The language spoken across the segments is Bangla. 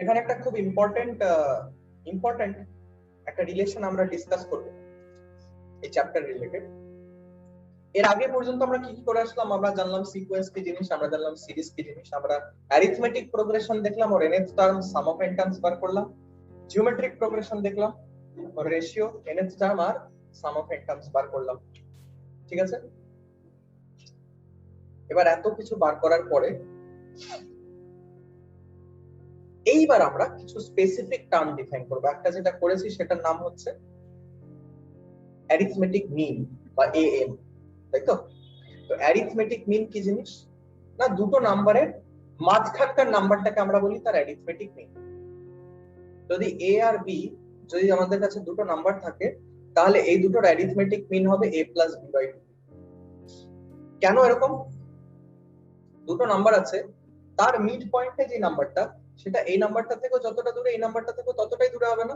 এখানে একটা খুব ইম্পর্টেন্ট একটা রিলেশন আমরা ডিসকাস করব এই চ্যাপ্টার রিলেটেড। এর আগে পর্যন্ত আমরা কি কি করে আসলাম? আমরা জানলাম সিকোয়েন্স কি জিনিস, আমরা জানলাম সিরিজ কি জিনিস, আমরা অ্যারিথমেটিক প্রোগ্রেশন দেখলাম, ওর nth term sum of n terms বার করলাম, জিওমেট্রিক প্রোগ্রেশন দেখলাম, ওর রেশিও nth টার্ম আর সাম অফ n টার্মস বার করলাম। ঠিক আছে, এবার এত কিছু বার করার পরে এইবার আমরা কিছু স্পেসিফিক টার্ম ডিফাইন করব। একটা যেটা করেছি সেটার নাম হচ্ছে অ্যারিথমেটিক মিন বা এএম, তাই তো? তো অ্যারিথমেটিক মিন কি জিনিস? না, দুটো নাম্বারের মাঝখানকার নাম্বারটাকে আমরা বলি তার অ্যারিথমেটিক মিন। যদি এ আর বি, যদি আমাদের কাছে দুটো নাম্বার থাকে, তাহলে এই দুটোর অ্যারিথমেটিক মিন হবে a প্লাস বি বাই 2। কেন এরকম? দুটো নাম্বার আছে, তার মিড পয়েন্টে যে নাম্বারটা, সেটা এই নাম্বারটা থেকে যতটা দূরে, এই নাম্বারটা থেকে ততটাই দূরে হবে না?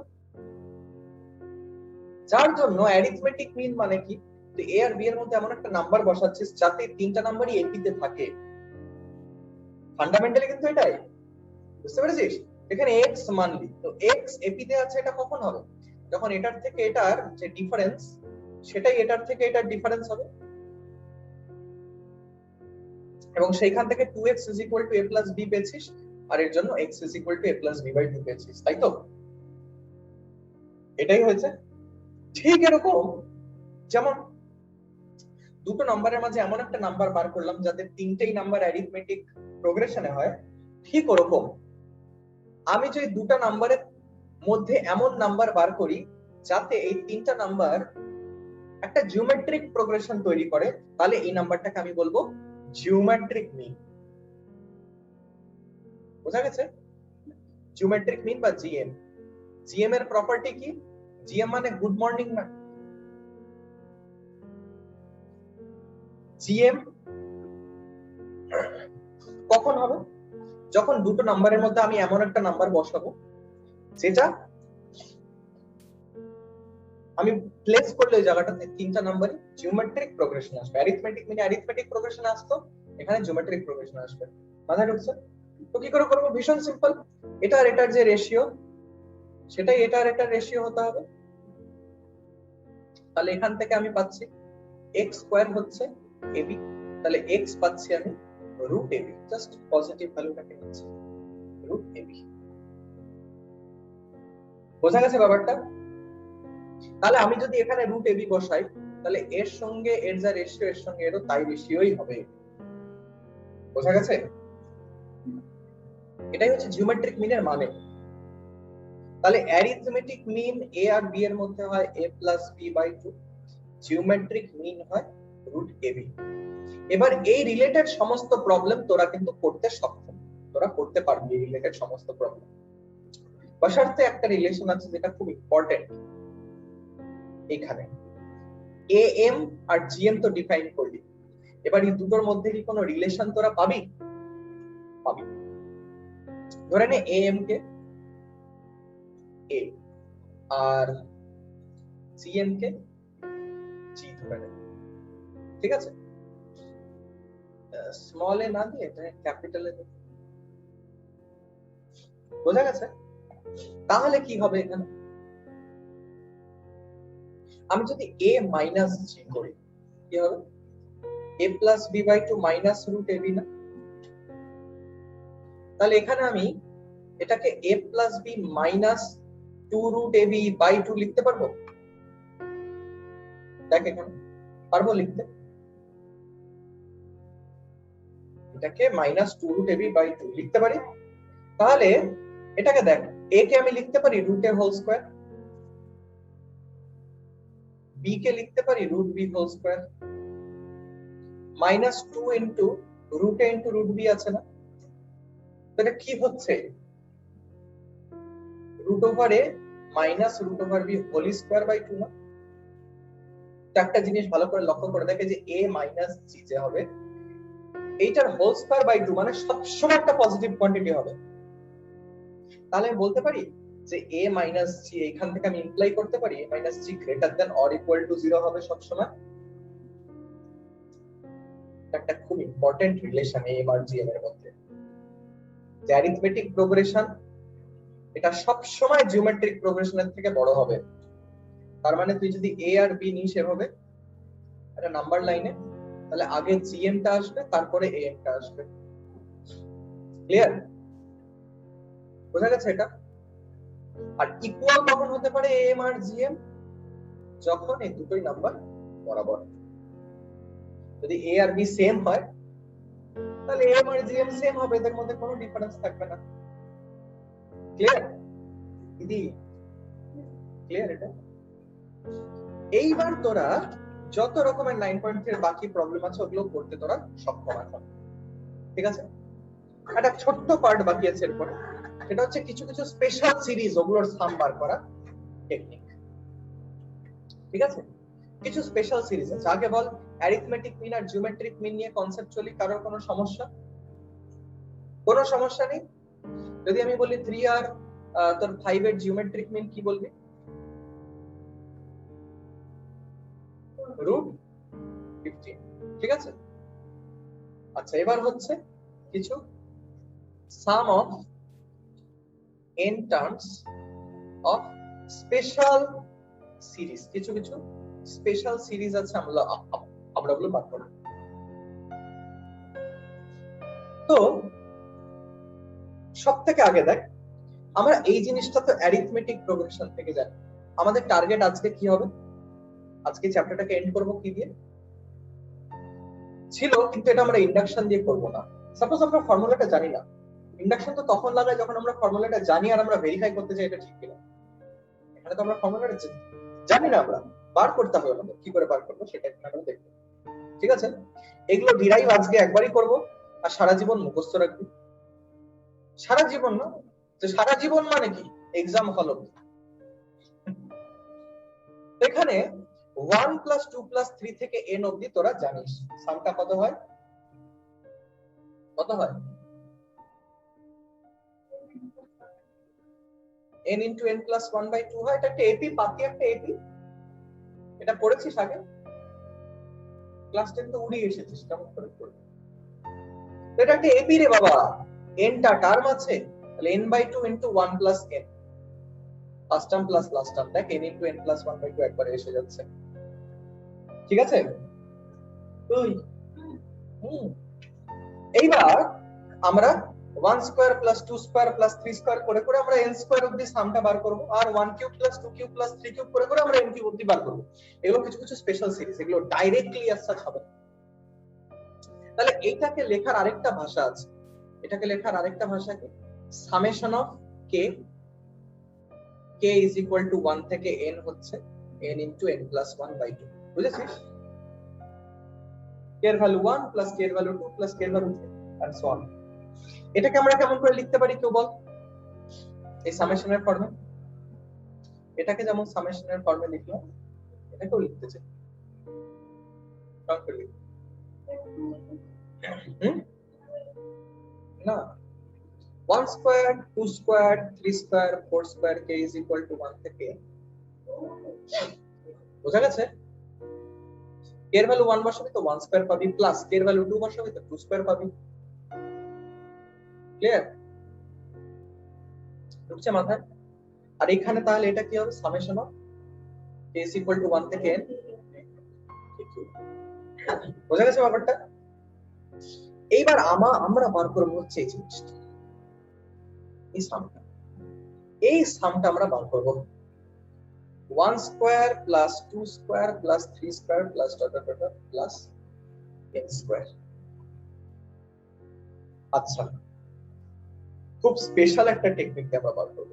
যার জন্য অ্যারিথমেটিক মিন মানে কি, তো এ আর বি এর মধ্যে এমন একটা নাম্বার বসাচ্ছিস যাতে তিনটা নাম্বারই এপিতে থাকে। ফান্ডামেন্টালি কিন্তু এটাই, বুঝতে পেরেছিস? এখানে এক্স মানলি, তো এক্স এপিতে আছে, এটা কখন হবে? যখন এটার থেকে এটার যে ডিফারেন্স, সেটাই এটার থেকে এটার ডিফারেন্স হবে, এবং সেইখান থেকে 2x a plus b পেয়েছিস, আর এর জন্য x a plus b by 2 পেয়েছিস, তাই তো? এটাই হয়েছে। ঠিক এরকম যেমন দুটো নাম্বারের মাঝে এমন একটা নাম্বার বার করলাম যাতে তিনটেই নাম্বার অ্যারিথমেটিক প্রোগ্রেশনে হয়, ঠিক ওরকম আমি যদি দুটো নাম্বারের মধ্যে এমন নাম্বার বার করি যাতে এই তিনটা নাম্বার একটা জিওমেট্রিক প্রোগ্রেশন তৈরি করে, তাহলে এই নাম্বারটাকে আমি বলবো জিওমেট্রিক মিন। বোঝা গেছে? জিওমেট্রিক মিন বা জিএম। জিএম এর প্রপার্টি কি? জিএম মানে গুড মর্নিং না? জিএম কখন হবে? যখন দুটো নাম্বারের মধ্যে আমি এমন একটা নাম্বার বসাবো যেটা আমি প্লেস করলে ওই জায়গাটাতে তিনটা নাম্বারই জিওমেট্রিক প্রোগ্রেশন আসবে। অ্যারিথমেটিক মিনে অ্যারিথমেটিক প্রোগ্রেশন আসতো, এখানে জিওমেট্রিক প্রোগ্রেশন আসবে। মাথায় ঢুকছে? তো কি করে করবো? ভীষণ সিম্পল। এটা আর এটার যে রেশিও, সেটাই এটা আর এটার রেশিও হতে হবে। তাহলে এখান থেকে আমি পাচ্ছি x স্কয়ার হচ্ছে ab, তাহলে x পাচ্ছি আমি রুট ab, জাস্ট পজিটিভ ভ্যালুটাকে নিচ্ছি রুট ab। বোঝা গেছে ব্যাপারটা? তাহলে আমি যদি এখানে রুট ab বসাই, তাহলে এর সঙ্গে এর যা রেশিও, এর সঙ্গে এরও তাই রেশিওই হবে। বোঝা গেছে? এটাই হচ্ছে জিওমেট্রিক মিনের মানে। তাহলে অ্যারিথমেটিক মিন a আর b এর মধ্যে হয় a plus b by 2, geometric mean হয় রুট ab। এবার এই রিলেটেড সমস্ত প্রবলেম তোরা কিন্তু করতে সক্ষম, তোরা করতে পারবি এই রিলেটেড সমস্ত প্রবলেম। বশর্তে একটা রিলেশন আছে যেটা খুব ইম্পর্টেন্ট এখানে, এএম আর জিএম তো ডিফাইন করলি, এবার এই দুটোর মধ্যে কি কোনো রিলেশন তোরা পাবি? পাবি। ধরে নে am K A R GM কে জি ধরে নে, ঠিক আছে? স্মল এ না দিয়ে ক্যাপিটাল এ। বোঝা গেছে? তাহলে কি হবে এখানে? আমি যদি a মাইনাস জি করি, কি হবে? a plus B by 2 minus root ab না? তাহলে এখানে আমি এটাকে a plus B minus 2 root ab by 2 লিখতে পারবো? দেখ এখানে পারবো লিখতে, এটাকে মাইনাস 2 রুট ab বাই 2 লিখতে পারি। তাহলে এটাকে দেখ, a কে আমি লিখতে পারি root a whole square, b কে লিখতে পারি root b whole square, minus 2 into root a into root b আছে না? এটা কি হচ্ছে? Root over a minus root over b whole square by 2 না? একটা জিনিস ভালো করে লক্ষ্য করে দেখে যে a মাইনাস g যে হবে, এইটার হোল স্কয়ার বাই 2 মানে সবসময় একটা পজিটিভ কোয়ান্টিটি হবে। তাহলে আমি বলতে পারি যে a মাইনাস g, এখান থেকে আমি ইমপ্লাই করতে পারি a মাইনাস g greater than or equal to 0 হবে সবসময়। একটা খুব ইম্পর্টেন্ট রিলেশন a আর g এর মধ্যে, যে অ্যারিথমেটিক প্রোগ্রেশন এটা সব সময় জিওমেট্রিক প্রোগ্রেশনের থেকে বড় হবে। তার মানে তুই যদি a আর b নিস এভাবে একটা নাম্বার লাইনে, তাহলে আগে gm টা আসবে, তারপরে am টা আসবে। ক্লিয়ার? বোঝা গেছে এটা? আর ইকুয়াল কখন হতে পারে am আর gm? যখন এই দুটোই নাম্বার বরাবর। যদি a আর b সেম হয় তাহলে am আর gm সেম হবে, এদের মধ্যে কোনো ডিফারেন্স থাকবে না। ক্লিয়ার দিদি? ক্লিয়ার এটা? এইবার তোরা যত রকমের 9.3 এর বাকি প্রবলেম আছে ওগুলো করতে তোরা সক্ষম এখন। ঠিক আছে? একটা ছোট্ট পার্ট বাকি আছে এরপরে, সেটা হচ্ছে কিছু কিছু স্পেশাল সিরিজ, ওগুলোর সাম বার করা টেকনিক। ঠিক আছে? কিছু স্পেশাল সিরিজ আছে। আগে বল, অ্যারিথমেটিক মিন আর জিওমেট্রিক মিন নিয়ে কনসেপচুয়ালি কারোর কোনো সমস্যা? কোনো সমস্যা নেই? যদি আমি বলি 3 আর তোর 5 এর জিওমেট্রিক মিন কি বলবি? √15। ঠিক আছে? আচ্ছা, এবার হচ্ছে কিছু sum of n terms of special series. কিছু কিছু স্পেশাল সিরিজ আছে, আমরা ওগুলো বার করব। তো সব থেকে আগে দেখ, আমরা এই জিনিসটা তো অ্যারিথমেটিক প্রোগ্রেশন থেকে জানি। আমাদের টার্গেট আজকে কি হবে? আজকে চ্যাপ্টারটাকে এন্ড করব কি দিয়ে? ছিল, কিন্তু এটা আমরা ইন্ডাকশন দিয়ে করব না। সাপোজ আমরা ফর্মুলাটা জানি না, ইন্ডাকশন তো তখন লাগায় যখন আমরা ফর্মুলাটা জানি আর আমরা ভেরিফাই করতে চাই এটা ঠিক কিনা। এখানে তো আমরা ফর্মুলাটা জানি না, আমরা বার করতে হবে, আমাদের কি করে বার করবো সেটা আমরা দেখব। ঠিক আছে? এগুলো ডিরাইভ আজকে একবারই করব, আর সারা জীবন মুখস্থ রাখবি। সারা জীবন না, তো সারা জীবন মানে কি? এক্সাম হল। এখানে 1 + 2 + 3 থেকে n অবধি তোরা জানিস সামটা কত হয়? কত হয়? n × n + 1/2 হয়। এটা একটা এপি, পাতি একটা এপি। এটা পড়েছিস আগে? ক্লাস 10 তো উড়িয়ে এসেছিস, কেমন করে পড়বি? এটা একটা এপি রে বাবা, n টা টার্ম আছে, তাহলে n/2 × 1 + n, first term plus last term. দেখ, n × n + 1/2 একবারে এসে যাচ্ছে। ঠিক আছে? এইবার আমরা 1² + 2² + 3² করে করে আমরা n² অবধি সামটা বার করব, আর 1³ + 2³ + 3³ করে করে আমরা n³ অবধি বার করব। এগুলো কিছু কিছু স্পেশাল সিরিজ, এগুলো ডাইরেক্টলি অ্যাজ হবে। তাহলে এইটাকে লেখার আরেকটা ভাষা আছে। এটাকে লেখার আরেকটা ভাষা কি? সামেশন অফ k, k = 1 থেকে n হচ্ছে n × n + 1/2। বুঝেছিস? k এর ভ্যালু 1 + k এর ভ্যালু 2 + k এর ভ্যালু 3 and so on। এটাকে আমরা কেমন করে লিখতে পারি কেউ বল? এই সামেশনের ফর্মে। এটাকে যেমন সামেশনের ফর্মে লিখলাম, এটাকেও লিখতে চাই। না, 1², 2², 3², 4² k = 1 থেকে। বোঝা গেছে? k এর ভ্যালু 1 বসাবি তো 1² পাবি, প্লাস k এর ভ্যালু 2 বসাবি তো 2² পাবি। ক্লিয়ার? ঢুকছে মাথায়? আর এখানে তাহলে এটা কি হবে? সামেশন অফ k = 1 থেকে n। বোঝা গেছে ব্যাপারটা? এইবার আমরা বার করব হচ্ছে এই জিনিসটা, এই সামটা আমরা বার করব। 1² + 2² + 3² + n²। আচ্ছা, খুব স্পেশাল একটা টেকনিক আমরা বার করব।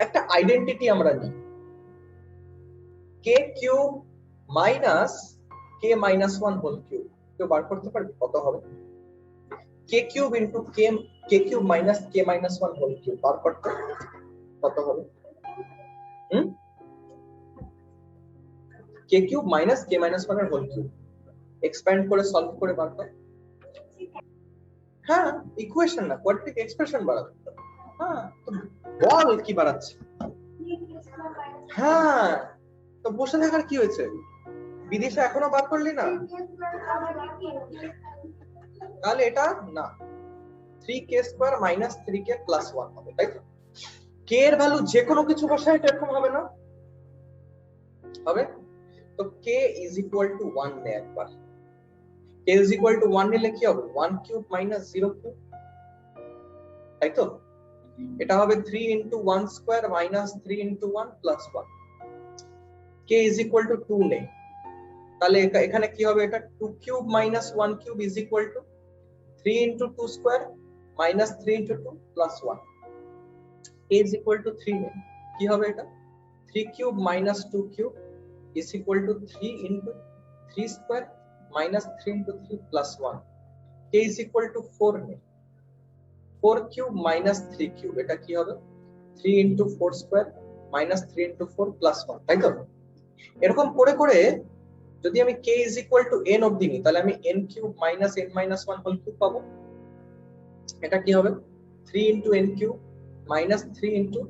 একটা আইডেন্টিটি আমরা নিই, k³ - k - 1 হোল কিউব। কেউ বার করতে পারবে কত হবে? k³ × k³ - k - 1 whole cube বার করতে কত হবে? k³ - k - 1 এর হোল কিউব এক্সপ্যান্ড করে সলভ করে বার কর। হ্যাঁ, ইকুয়েশন না, কোয়াড্রেটিক এক্সপ্রেশন বাড়াতে। হ্যাঁ, তো বল কি বাড়াচ্ছে? হ্যাঁ, তো বসে থাকার কি হয়েছে? বিদেশে এখনো বার করলি না? তাহলে এটা না, 3k square minus 3k plus 1 হবে, তাই তো? k এর ভ্যালু যে কোনো কিছু বসায় এটা এরকম হবে না? হবে। তো k ইজ ইকুয়াল টু 1 নে একবার, k ইজ ইকুয়াল টু 1 নিলে কি হবে? 1 কিউব মাইনাস 0 কিউব, তাই তো? এটা হবে 3 into 1 square minus 3 into 1 plus 1। k is equal to 2 নে, তাহলে এখানে কি হবে? এটা 2 cube minus 1 cube is equal to 3 into 2 square minus 3 into 2 plus 1। k is equal to 3 নে কি হবে? এটা 3 cube minus 2 cube is equal to 3 into 3 square minus 3 into 3 plus 1. k is equal to 4 নে 4 cube minus 3 cube এটা কি হবে? 3 into 4 square minus 3 into 4 plus 1, তাই তো? এরকম করে করে যদি আমি k is equal to n অবধি নিই, তাহলে আমি n cube minus n minus 1 whole cube পাবো। এটা কি হবে? 3 into n cube minus 3 into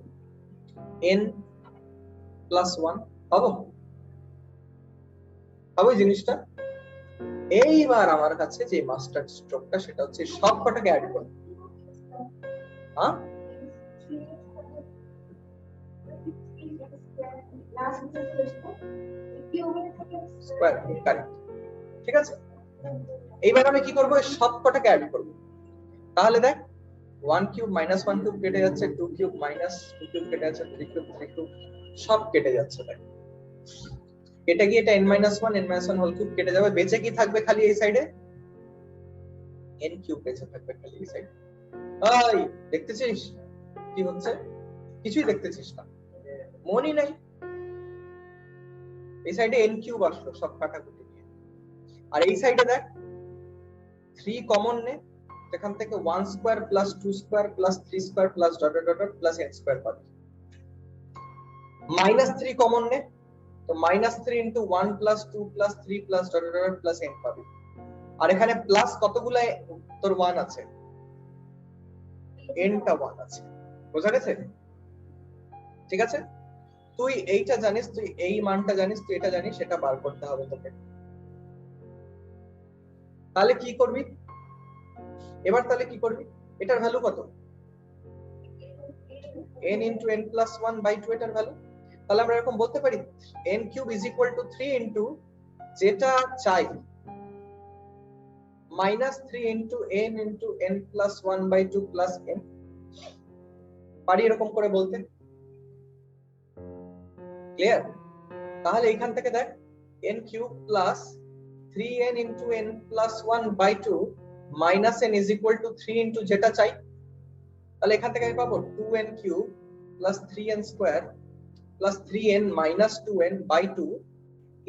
n plus 1 পাবো। হবে জিনিসটা। এইবার আমার কাছে যে মাস্টার স্ট্রোকটা সেটা হচ্ছে সব কটাকে অ্যাড করব। হ্যাঁ, স্কয়ার কারেক্ট, ঠিক আছে। এইবার আমি কি করব? সব কটাকে অ্যাড করব। তাহলে দেখ 1 কিউব মাইনাস 1 কিউব কেটে যাচ্ছে, 2 কিউব মাইনাস 2 কিউব কেটে যাচ্ছে, 3 কিউব 3 কিউব সব কেটে যাচ্ছে। দেখ এটা কি এটা n - 1 n - 1 হোল কিউব কেটে যাবে, বেঁচে কি থাকবে? খালি এই সাইডে n কিউব বেঁচে থাকবে খালি এই সাইডে। এই দেখতেছিস কি হচ্ছে? কিছুই দেখতেছিস না, মনই নাই। এই সাইডে n কিউব আসলো সব কাটাকুটি দিয়ে, আর এই সাইডে দেখ 3 কমন নে, এখান থেকে 1 square plus 2 square plus 3 square plus dot dot dot plus n square পাবি। -3 কমন নে, তো -3 into 1 plus 2 plus 3 plus dot dot dot plus n পাবি। আর এখানে প্লাস কতগুলো তোর 1 আছে? n টা 1 আছে। বোঝা গেছে? ঠিক আছে, তুই এইটা জানিস, তুই এই মানটা জানিস, তুই এটা জানিস, সেটা বার করতে হবে তোকে। তাহলে কি করবি এবার? তাহলে কি করবি? এটার ভ্যালু কত? n into n plus 1 by 2 এটার ভ্যালু। তাহলে আমরা এরকম বলতে পারি n cube is equal to 3 into যেটা চাই minus 3 into n plus 1 by 2 plus n। পারি এরকম করে বলতে? ক্লিয়ার? তাহলে এখান থেকে দেখ n cube plus 3n into n plus 1 by 2 minus n is equal to 3 into যেটা চাই। তাহলে এখান থেকে আমি পাবো 2n cube plus 3n square plus 3n minus 2n by 2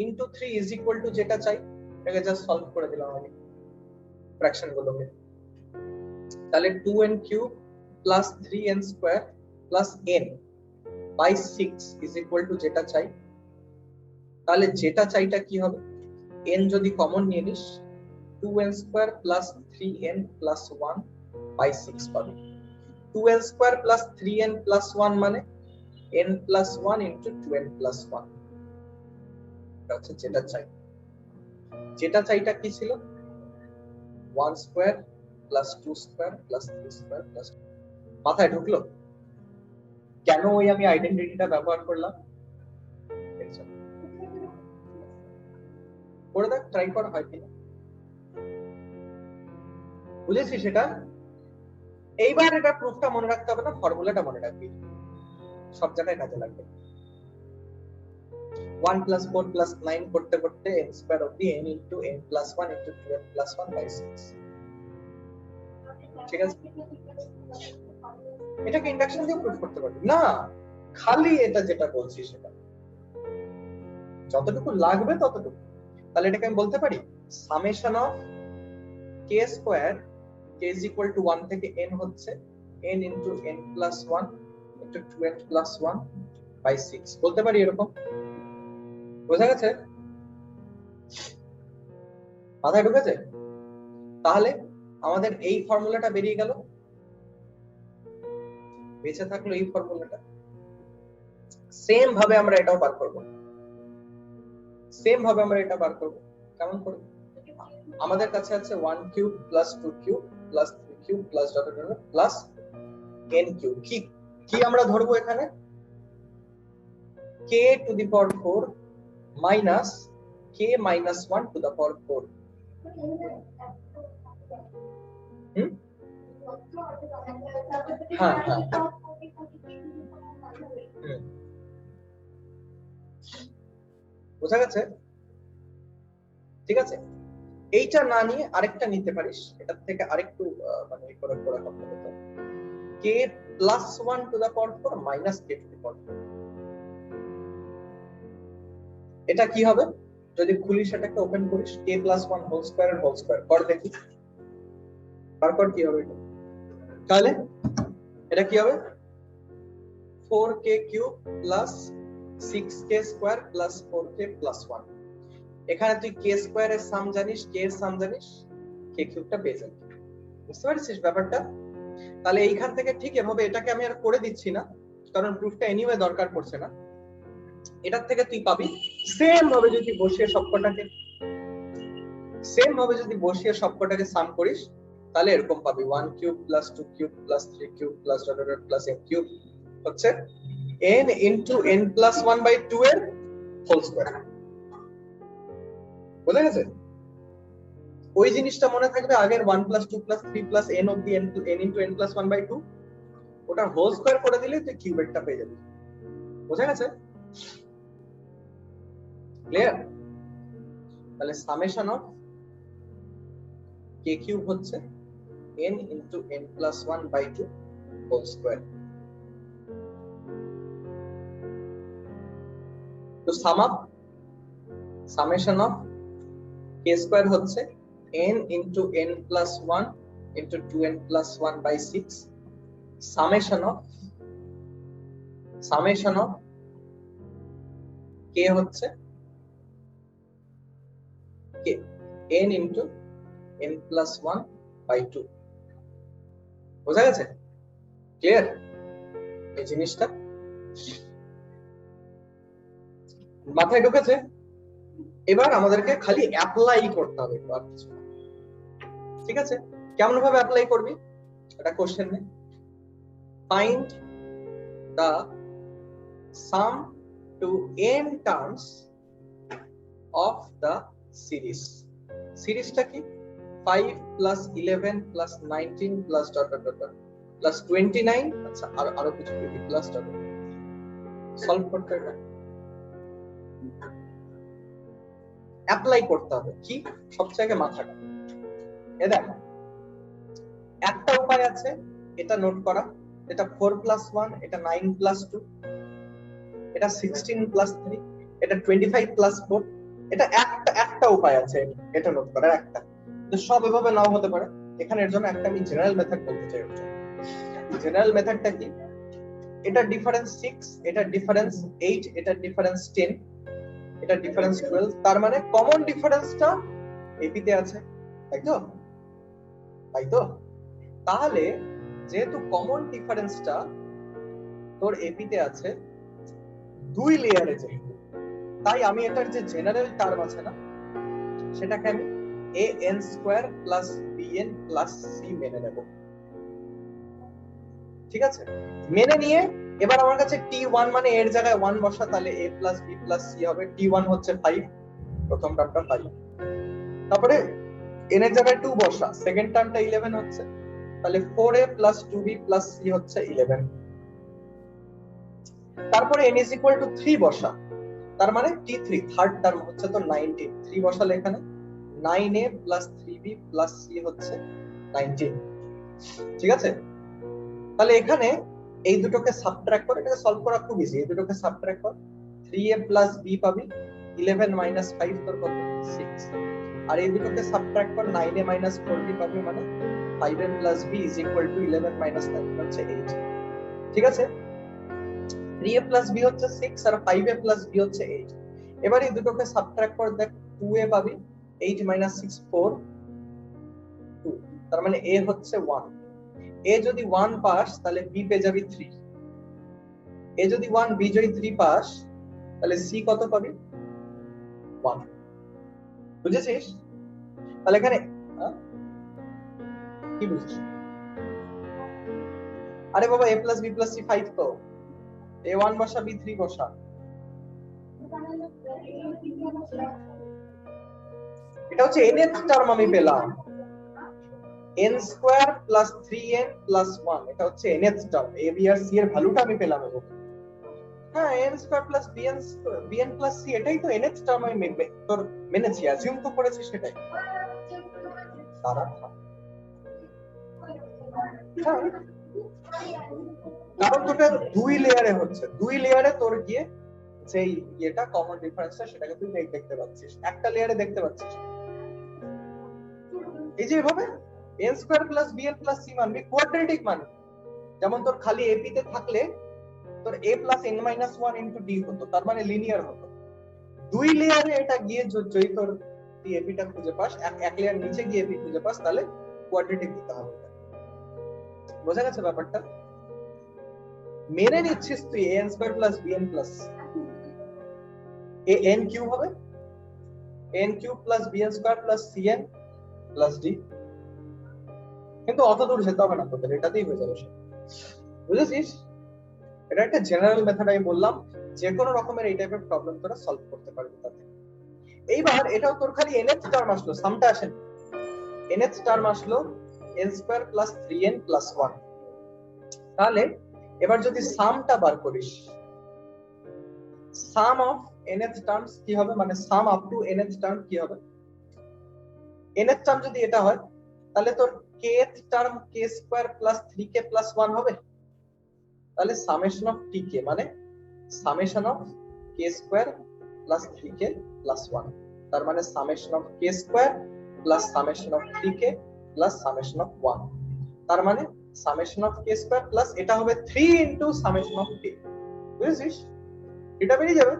into 3 is equal to যেটা চাই। এটাকে জাস্ট সলভ করে দিলাম আমি ফ্র্যাকশন গুলোকে। তাহলে 2n cube plus 3n square plus n by 6 is equal to যেটা চাই। তাহলে যেটা চাইটা কি হবে? n যদি কমন নিয়ে নিস 2n square plus 3n plus 1 by 6 পাবি। 2n square plus 3n plus 1 মানে n plus 1 into 2n plus 1। এটা হচ্ছে যেটা চাই। যেটা চাইটা কি ছিল? 1 square plus 2 square plus 3 square plus. মাথায় ঢুকলো কেন ওই আমি আইডেন্টিটিটা ব্যবহার করলাম? করে দেখ, ট্রাই কর হয় কিনা। বুঝেছিস সেটা? এইবার এটা প্রুফটা মনে রাখতে হবে না, ফর্মুলাটা মনে রাখবি, সব জায়গায় কাজে লাগবে। 1 plus 4 plus 9 করতে করতে n square অবধি n into n plus 1 into 2n plus 1 by 6। ঠিক আছে, এটাকে ইন্ডাকশন দিয়ে প্রুফ করতে পারবি না, খালি এটা যেটা বলছি সেটা যতটুকু লাগবে ততটুকু। তাহলে এটাকে আমি বলতে পারি summation of k square k is equal to 1 থেকে n হচ্ছে n into n plus 1 into 2n plus 1 by 6 বলতে পারি এরকম। বোঝা গেছে? মাথায় ঢুকেছে? তাহলে আমাদের এই ফর্মুলাটা বেরিয়ে গেল, বেঁচে থাকলো এই ফর্মুলাটা। সেম ভাবে আমরা এটাও বার করব, সেম ভাবে আমরা এটা বার করব। কেমন করে? আমাদের কাছে আছে 1 cube plus 2 cube plus 3 cube plus dot dot dot plus n cube. কি কি আমরা ধরবো এখানে? k to the power 4 minus k minus 1 to the power 4। হ্যাঁ হ্যাঁ বোঝা গেছে? ঠিক আছে, এইটা না নিয়ে আরেকটা নিতে পারিস, এটার থেকে আরেকটু মানে করে করে করতে হতো k plus 1 to the power 4 minus k to the power 4। এটা কি হবে যদি খুলিস, এটাকে ওপেন করিস, k প্লাস 1 হোল স্কয়ার এর হোল স্কয়ার কর দেখি, তারপর কি হবে এটা? তাহলে এটা কি হবে? 4k cube plus 6k square plus 4k plus 1। এখানে তুই k স্কয়ার এর সাম জানিস, k এর সাম জানিস, k কিউবটা পেয়ে যাবি। বুঝতে পারছিস ব্যাপারটা? তাহলে এইখান থেকে ঠিক এভাবে এটাকে আমি আর করে দিচ্ছি না, কারণ প্রুফটা এনিওয়ে দরকার পড়ছে না। এটার থেকে তুই পাবি সেম ভাবে যদি বসিয়ে সবকটাকে সাম করিস, তাহলে এরকম পাবি 1 cube plus 2 cube plus 3 cube plus dot dot plus n cube হচ্ছে n ইনটু n প্লাস 1/2 এর হোল স্কয়ার। বুঝা গেছে? ওই জিনিসটা মনে থাকবে আগের 1 plus 2 plus 3 plus n of the n into n plus 1/2, ওটা হোল স্কয়ার করে দিলে তুই কিউবেরটা পেয়ে যাবি। বুঝা গেছে? ক্লিয়ার? তাহলে সামেশন অফ k কিউব হচ্ছে n into n plus 1/2 whole square. তো sum up, summation of k square হচ্ছে n into n plus 1 into 2n plus 1/6 summation of k হচ্ছে k n into n plus 1/2। বোঝা গেছে? ক্লিয়ার এই জিনিসটা? মাথায় ঢুকেছে? এবার আমাদেরকে খালি অ্যাপ্লাই করতে হবে, আর কিছু না। ঠিক আছে, কেমন ভাবে অ্যাপ্লাই করবি? এটা কোশ্চেন নেই। Find the sum to n terms of the series. সিরিজটা কি? 5 plus 11 plus 19 plus dot dot dot plus 29, আচ্ছা আরো কিছু দিবি প্লাস ডট। সলভ করতে হবে, অ্যাপ্লাই করতে হবে। কি? সবচেয়ে আগে মাথাটা এ দেখ, একটা উপায় আছে এটা নোট করা, এটা 4 প্লাস 1, এটা 9 প্লাস 2, এটা 16 প্লাস 3, এটা 25 প্লাস 4। এটা একটা উপায় আছে এটা নোট করার, একটা। তো সব এভাবে নাও হতে পারে। এখানে এর জন্য একটা আমি জেনারেল মেথড বলতে চাই। জেনারেল মেথডটা কি? এটা ডিফারেন্স 6, এটা ডিফারেন্স 8, এটা ডিফারেন্স 10, এটা ডিফারেন্স 12। তার মানে কমন ডিফারেন্সটা এপি তে আছে, তাই তো? তাহলে যেহেতু কমন ডিফারেন্সটা তোর এপি তে আছে, দুই লেয়ারে যেহেতু, তাই আমি এটার যে জেনারেল টার্ম আছে না, সেটাকে আমি an square plus bn plus c মেনে নেব। ঠিক আছে, মেনে নিয়ে এবার আমার কাছে t1 মানে এর জায়গায় 1 বসা, তাহলে a plus b plus c হবে। t1 হচ্ছে 5, প্রথম টার্মটা 5। তারপরে n এর জায়গায় 2 বসা, সেকেন্ড টার্মটা 11 হচ্ছে, তাহলে 4a plus 2b plus c হচ্ছে 11। তারপরে n is equal to 3 বসা, তার মানে t3 থার্ড টার্ম হচ্ছে তো 19, 3 বসালে এখানে 9a plus 3b plus c হচ্ছে 19। ঠিক আছে, তাহলে এখানে এই দুটোকে সাবট্রাক্ট করে, এটাকে সলভ করা খুব ইজি। এই দুটোকে সাবট্রাক্ট কর, 3a প্লাস b পাবি, 11 মাইনাস 5 তোর কত? 6। আর এই দুটোকে সাবট্রাক্ট কর, 9a মাইনাস 4b পাবি, মানে 5a plus b is equal to 11 minus 9 হচ্ছে 8। ঠিক আছে, 3a প্লাস b হচ্ছে 6 আর 5a প্লাস b হচ্ছে 8। এবার এই দুটোকে সাবট্রাক্ট কর, দেখ 2a পাবি, 8 মাইনাস 6 4 2, তার মানে a হচ্ছে 1। a যদি 1 পাস তাহলে b পেয়ে যাবি 3। a যদি 1 b যদি 3 পাস তাহলে c কত পাবি? 1। বুঝেছিস? তাহলে এখানে কি বুঝছিস? আরে বাবা a plus b plus c 5 তো a1 বসা b3 বসা এটা হচ্ছে nth টার্ম আমি পেলাম n square plus 3n plus 1 এটা হচ্ছে nth টার্ম a b আর c এর ভ্যালুটা আমি পেলাম এবং হ্যাঁ n square plus bn plus c এটাই তো nth টার্ম আমি তোর মেনেছি অ্যাজিউম তো করেছি সেটাই তারা কারণ তোটা দুই লেয়ারে হচ্ছে দুই লেয়ারে তোর গিয়ে যেই এটা কমন ডিফারেন্সটা সেটাকে তুই দেখতে পাচ্ছিস একটা লেয়ারে দেখতে পাচ্ছিস এই যে এভাবে n square plus bn plus c মানবি কোয়াড্রেটিক মানবি যেমন তোর খালি ap তে থাকলে তোর a plus n minus 1 into d হতো তার মানে লিনিয়ার হতো দুই লেয়ারে এটা গিয়ে যদি তোর তুই ap টা খুঁজে পাস এক লেয়ার নিচে গিয়ে ap খুঁজে পাস তাহলে কোয়াড্রেটিক দিতে হবে বোঝা গেছে ব্যাপারটা মেনে নিচ্ছিস তুই an square plus bn plus an cube হবে n cube plus bn square plus cn plus d কিন্তু অত দূর যেতে হবে না তোদের এটাতেই হয়ে যাবে বুঝেছিস এটা একটা জেনারেল মেথড আমি বললাম যে কোনো রকমের এই টাইপের প্রবলেম তোরা সলভ করতে পারবি তাতে এইবার এটাও তোর খালি nth টার্ম আসলো সামটা আসেন nth টার্ম আসলো n square plus 3n plus 1 তাহলে এবার যদি সামটা বার করিস সাম অফ nth টার্মস কি হবে মানে sum up to nth term কি হবে nth টার্ম যদি এটা হয় তাহলে তোর kth term k square plus 3k plus 1 হবে তাহলে সামেশন অফ tk মানে summation of k square plus 3k plus 1 তার মানে summation of k square plus summation of 3k plus summation of 1 তার মানে summation of k square plus এটা হবে 3 ইনটু সামেশন অফ k বুঝছিস এটা বেরিয়ে যাবে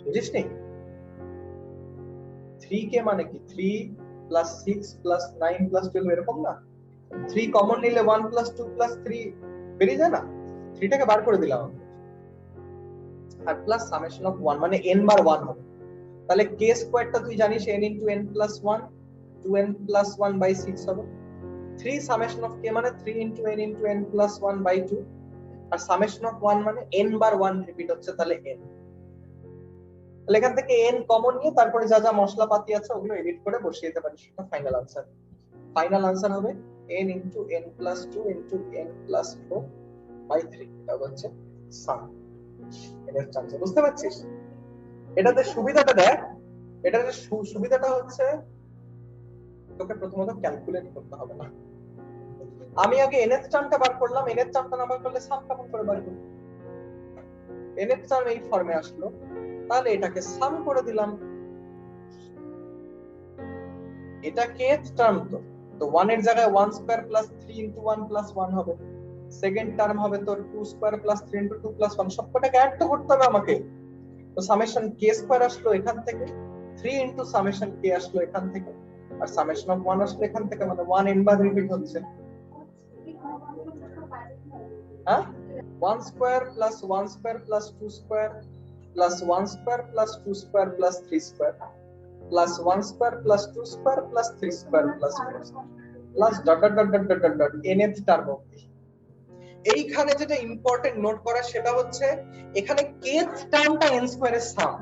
বুঝিস নি 3k মানে কি 3 প্লাস 6 প্লাস 9 প্লাস 12 এরকম না 3 কমন নিলে 1 প্লাস 2 প্লাস 3 বেরিয়ে যায় না 3 টাকে বার করে দিলাম আর প্লাস সামেশন অফ 1 মানে n বার 1 হবে তাহলে k স্কয়ারটা তুই জানিস n into n plus 1 2n plus 1 by 6 হবে 3 সামেশন অফ k মানে 3 ইনটু n প্লাস 1 বাই 2 আর সামেশন অফ 1 মানে n বার 1 রিপিট হচ্ছে তাহলে n তাহলে এখান থেকে n কমন নিয়ে তারপরে যা যা মশলাপাতি আছে ওগুলো এডিট করে বসিয়ে দিতে পারিস সেটা ফাইনাল আনসার হবে n into n plus 2 into n plus 4 by 3 এটা হচ্ছে সাম এর চান্স বুঝতে পারছিস এটাতে সুবিধাটা দেখ এটাতে সুবিধাটা হচ্ছে তোকে প্রথমত ক্যালকুলেট করতে হবে না আমি আগে nth টার্মটা বার করলাম nth টার্মটা না বার করলে সাম কেমন করে বার করব nth টার্ম এই ফর্মে আসলো তাহলে এটাকে সাম করে দিলাম এটা kth টার্ম তো 1 এর জায়গায় 1 স্কয়ার প্লাস 3 ইনটু 1 প্লাস 1 হবে সেকেন্ড টার্ম হবে তোর 2 স্কয়ার প্লাস 3 ইনটু 2 প্লাস 1 সবকটাকে অ্যাড তো করতে হবে আমাকে তো সামেশন k স্কয়ার আসলো এখান থেকে 3 ইনটু সামেশন k আসলো এখান থেকে আর সামেশন অফ 1 আসলো এখান থেকে মানে 1 n বার রিপিট হচ্ছে হ্যাঁ 1 square plus 1 square plus 2 square plus 1 square plus 2 square plus 3 square plus 1 square plus 2 square plus 3 square plus 4 plus dot dot dot dot dot dot nth term অবধি এইখানে যেটা ইম্পর্টেন্ট নোট করা সেটা হচ্ছে এখানে kth টার্মটা n স্কয়ারের সাম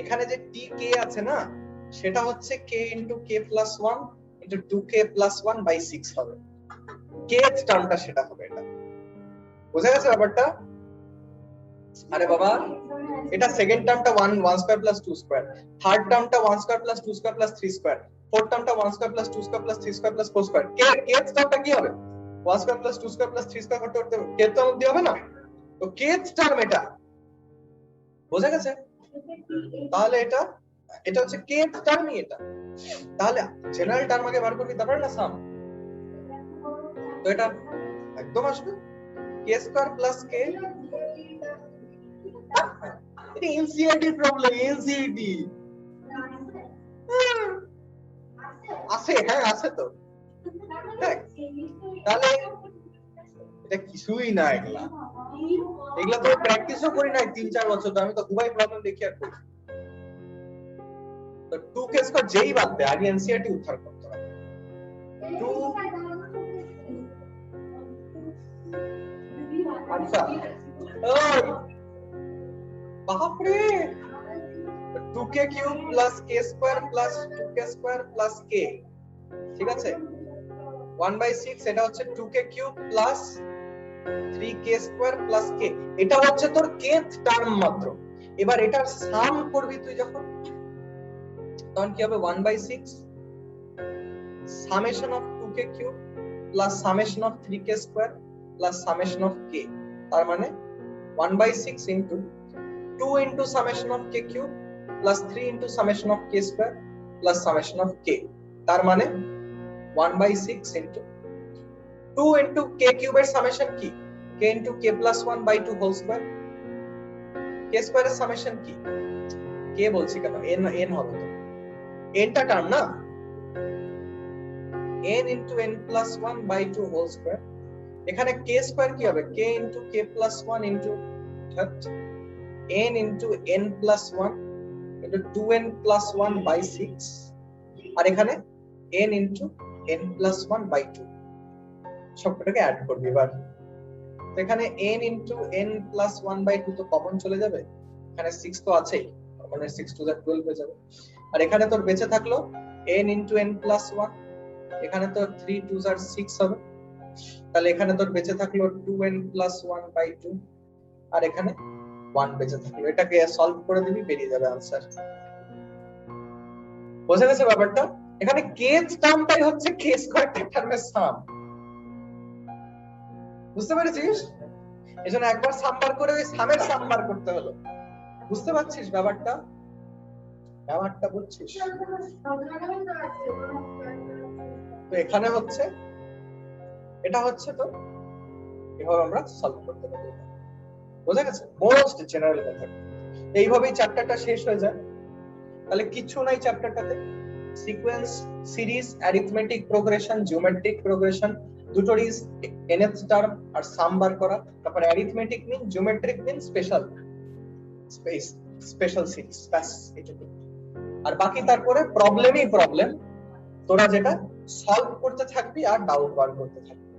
এখানে যে tk আছে না সেটা হচ্ছে k into k plus 1 into 2k plus 1 by 6 হবে kth টার্মটা সেটা হবে এটা বুঝা গেছে ব্যাপারটা আরে বাবা এটা সেকেন্ড টার্মটা 1 স্কয়ার প্লাস 2 স্কয়ার থার্ড টার্মটা 1 square plus 2 square plus 3 square fourth টার্মটা 1 square plus 2 square plus 3 square plus 4 square kth টার্মটা কি হবে 1 square plus 2 square plus 3 square করতে করতে kth টার্ম দিয়ে হবে না তো kth টার্ম এটা বোঝা গেছে তাহলে এটা হচ্ছে kth টার্মই এটা তাহলে জেনারেল টার্ম আগে বার করবি তারপর না সাম তো এটা একদম আসবে k স্কয়ার প্লাস k এটা এনসিইআরটি প্রবলেম এনসিইআরটি আছে হ্যাঁ আছে তো তাহলে এটা কিছুই না এগুলা তো প্র্যাকটিসও করি নাই 3-4 বছর তো আমি তো দুবাই প্রবলেম দেখি আর করি তো 2k স্কয়ার যেই বাদ দে আগে এনসিইআরটি উদ্ধার করতে হবে আচ্ছা ওই বাপ রে 2k cube plus k square plus 2k square plus k ঠিক আছে 1/6 এটা হচ্ছে 2k cube plus 3k square plus k এটা হচ্ছে তোর kth টার্ম মাত্র এবার এটার সাম করবি তুই যখন তখন কি হবে 1/6 summation of 2k cube plus summation of 3k square plus summation of k তার মানে 1/6 into 2 into summation of k cube plus 3 into summation of k square plus summation of k তার মানে 1/6 into 2 into k cube এর summation কি k into k plus 1 by 2 whole square k square এর summation কি k বলছি কেন n হবে তো n টা টার্ম না n into n plus 1 by 2 whole square এখানে k square কি হবে k into k plus 1 into n into n plus 1 into 2n plus 1 by 6 আর এখানে n into n plus 1 by 2 সবকটাকে add করবি এবার তো এখানে n into n plus 1 by 2 তো কমন চলে যাবে এখানে 6 তো আছেই মানে 6 to the 12 হয়ে যাবে আর এখানে তোর বেঁচে থাকলো n into n plus 1 এখানে তো 3 2 are 6 হবে তাহলে এখানে তোর বেঁচে থাকলো 2n plus 1 by 2 আর এখানে 1 বেঁচে থাকলো এটাকে সলভ করে দিবি বেরিয়ে যাবে आंसर বুঝে গেছে ব্যাপারটা এখানে kth টার্মটাই হচ্ছে k স্কয়ার টার্মের সাম বুঝতে পেরেছিস এজন্য একবার সাম বার করে ওই সামের সাম বার করতে হলো বুঝতে পারছিস ব্যাপারটা বুঝছিস তো এখানে হচ্ছে এটা হচ্ছে তো এভাবে আমরা সলভ করতে পারি বুঝা গেছে মোস্ট জেনারেল মেথড এইভাবেই চ্যাপ্টারটা শেষ হয়ে যায় তাহলে কিছু নাই চ্যাপ্টারটাতে sequence series arithmetic progression geometric progression দুটোরই nth টার্ম আর সাম বার করা তারপর arithmetic mean geometric mean special series ব্যাস এটুকু আর বাকি তারপরে প্রবলেমই প্রবলেম তোরা যেটা সলভ করতে থাকবি আর डाउट বার করতে থাকবি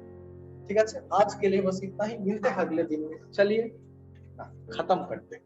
ठीक है आज के लिए बस इतना ही मिलते हैं अगले दिन में चलिए खत्म करते हैं